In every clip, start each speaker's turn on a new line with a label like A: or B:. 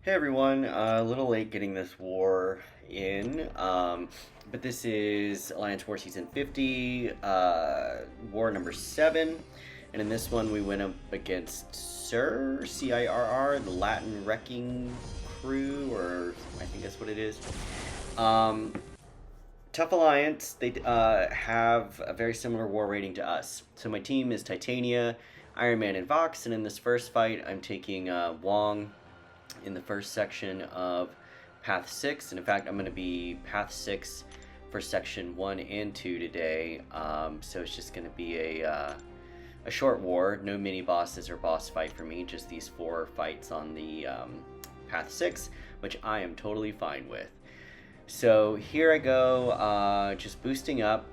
A: Hey everyone, a little late getting this war in, but this is Alliance War Season 50, War number 7, and in this one we went up against Sir, CIRR, the Latin Wrecking Crew, or I think that's what it is. Um, Tough Alliance, they have a very similar war rating to us. So my team is Titania, Iron Man, and Vox, and in this first fight I'm taking Wong in the first section of Path 6. And in fact, I'm going to be Path 6 for Section 1 and 2 today. So it's just going to be a short war, no mini bosses or boss fight for me, just these 4 fights on the Path 6, which I am totally fine with. So here I go, just boosting up.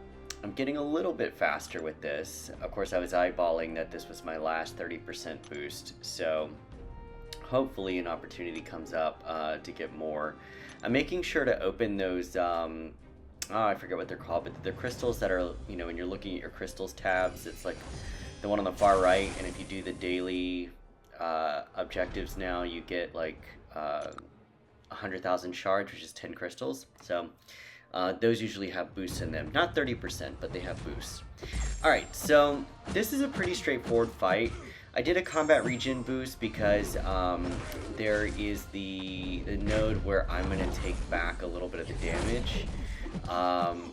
A: I'm getting a little bit faster with this. Of course, I was eyeballing that this was my last 30% boost, so hopefully an opportunity comes up to get more. I'm making sure to open those, I forget what they're called, but they're crystals that are, when you're looking at your crystals tabs, it's like the one on the far right, and if you do the daily objectives now, you get like 100,000 shards, which is 10 crystals. So those usually have boosts in them. Not 30%, but they have boosts. Alright, so this is a pretty straightforward fight. I did a combat regen boost because there is the node where I'm going to take back a little bit of the damage.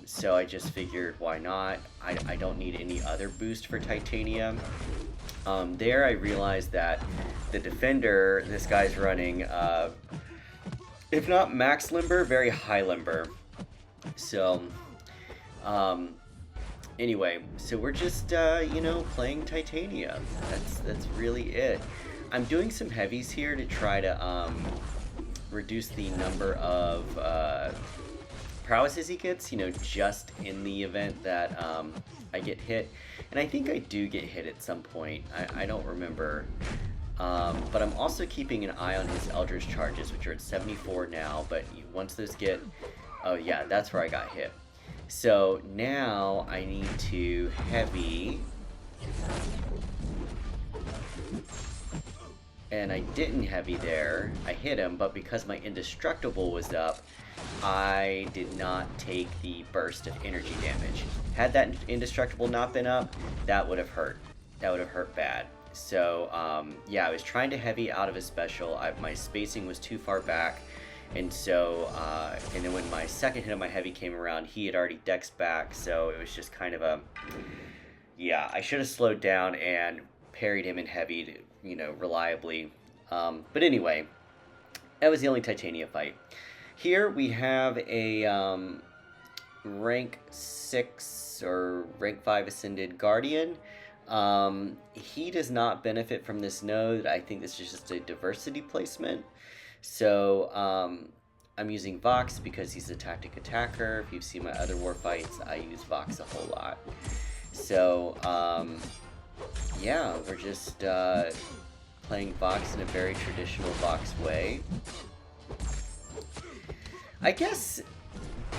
A: So I just figured, why not? I don't need any other boost for Titania. There I realized that the defender, this guy's running, if not max limber, very high limber. So, anyway, so we're just, playing Titania. That's really it. I'm doing some heavies here to try to reduce the number of prowesses he gets, just in the event that I get hit. And I think I do get hit at some point. I don't remember. But I'm also keeping an eye on his Eldritch charges, which are at 74 now, but once those get... Oh yeah, that's where I got hit. So now I need to heavy, and I didn't heavy there. I hit him, but because my indestructible was up, I did not take the burst of energy damage. Had that indestructible not been up, that would have hurt. That would have hurt bad. So yeah, I was trying to heavy out of his special. My spacing was too far back. And so, and then when my second hit of my heavy came around, he had already dexed back, so it was just kind of a, yeah, I should have slowed down and parried him and heavied, reliably. But anyway, that was the only Titania fight. Here we have a rank 6 or rank 5 ascended Guardian. He does not benefit from this node. I think this is just a diversity placement. So, I'm using Vox because he's a tactic attacker. If you've seen my other war fights, I use Vox a whole lot. So, yeah, we're just playing Vox in a very traditional Vox way. I guess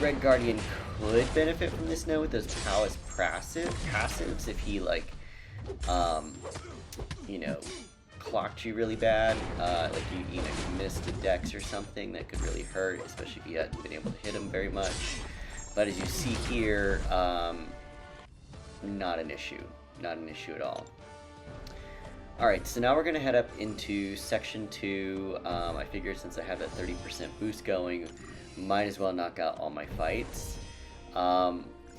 A: Red Guardian could benefit from this node with those Palace passives if he, like, clocked you really bad, like you missed a dex or something, that could really hurt, especially if you hadn't been able to hit him very much. But as you see here, not an issue at all. Alright, so now we're going to head up into Section 2. I figured since I have that 30% boost going, might as well knock out all my fights.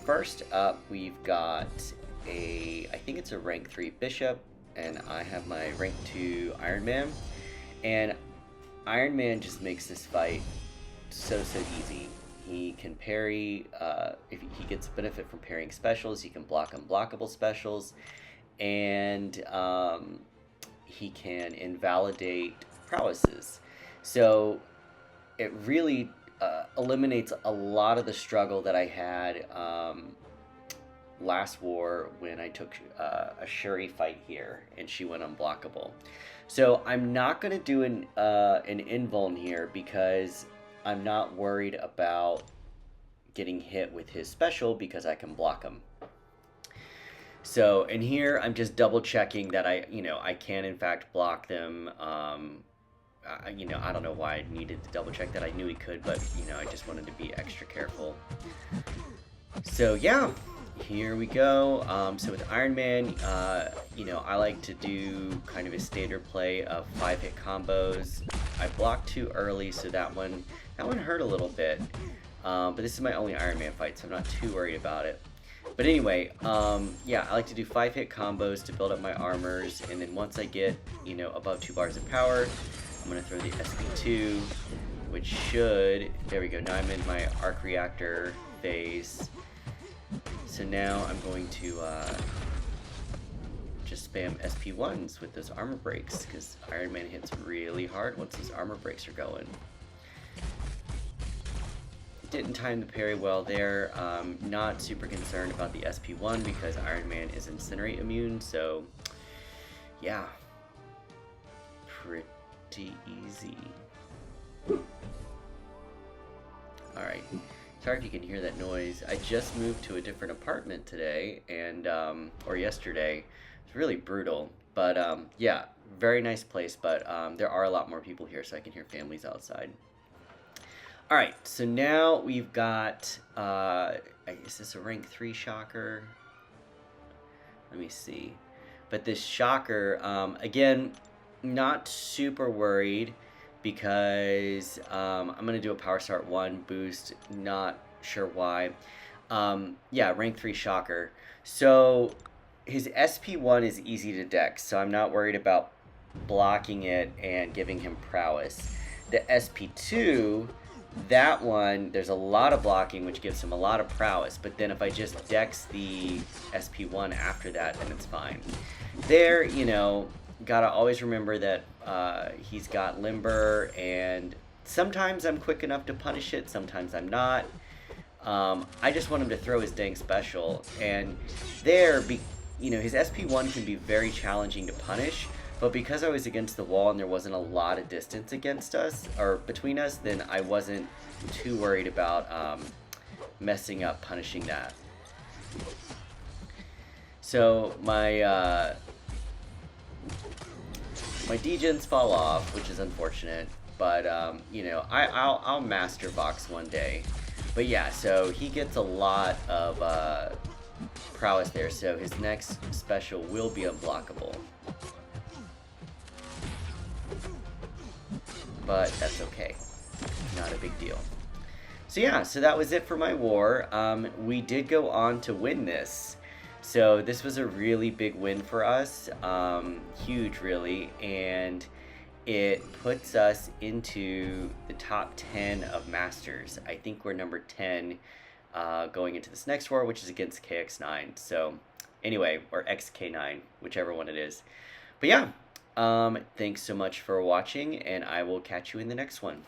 A: First up, we've got I think it's a rank 3 Bishop, and I have my rank 2 Iron Man. And Iron Man just makes this fight so easy. He can parry, if he gets benefit from parrying specials, he can block unblockable specials, and he can invalidate prowesses. So it really eliminates a lot of the struggle that I had last war when I took a Shuri fight here and she went unblockable. So I'm not going to do an invuln here because I'm not worried about getting hit with his special because I can block him. So, and here I'm just double checking that I can in fact block them. you know, I don't know why I needed to double check that. I knew he could, but, you know, I just wanted to be extra careful. So, yeah, here we go. So with Iron Man, you know, I like to do kind of a standard play of 5-hit combos. I blocked too early, so that one hurt a little bit. But this is my only Iron Man fight, so I'm not too worried about it. But anyway, yeah, I like to do 5-hit combos to build up my armors, and then once I get, you know, above 2 bars of power, I'm going to throw the SP2, which should, there we go, now I'm in my arc reactor phase. So now I'm going to just spam SP1s with those armor breaks, because Iron Man hits really hard once those armor breaks are going. Didn't time the parry well there. Not super concerned about the SP1 because Iron Man is Incinerate immune, so yeah, pretty easy. Alright, sorry if you can hear that noise. I just moved to a different apartment today, and or yesterday. It's really brutal, but yeah, very nice place, but there are a lot more people here, so I can hear families outside. Alright, so now we've got, is this a rank 3 shocker? Let me see. But this shocker, again, not super worried because I'm going to do a Power Start 1 boost, not sure why. Yeah, rank 3 shocker. So his SP1 is easy to dex, so I'm not worried about blocking it and giving him prowess. The SP2... that one, there's a lot of blocking, which gives him a lot of prowess, but then if I just dex the SP1 after that, then it's fine. There, you know, gotta always remember that he's got Limber, and sometimes I'm quick enough to punish it, sometimes I'm not. I just want him to throw his dang special, and there, you know, his SP1 can be very challenging to punish, but because I was against the wall and there wasn't a lot of distance against us, or between us, then I wasn't too worried about messing up punishing that. So my my degens fall off, which is unfortunate, but you know, I'll master Vox one day. But yeah, so he gets a lot of prowess there, so his next special will be unblockable. But that's okay, not a big deal. So yeah, so that was it for my war. We did go on to win this, so this was a really big win for us, huge really, and it puts us into the top 10 of Masters. I think we're number 10 going into this next war, which is against KX9. So anyway, or XK9, whichever one it is. But yeah. Thanks so much for watching, and I will catch you in the next one.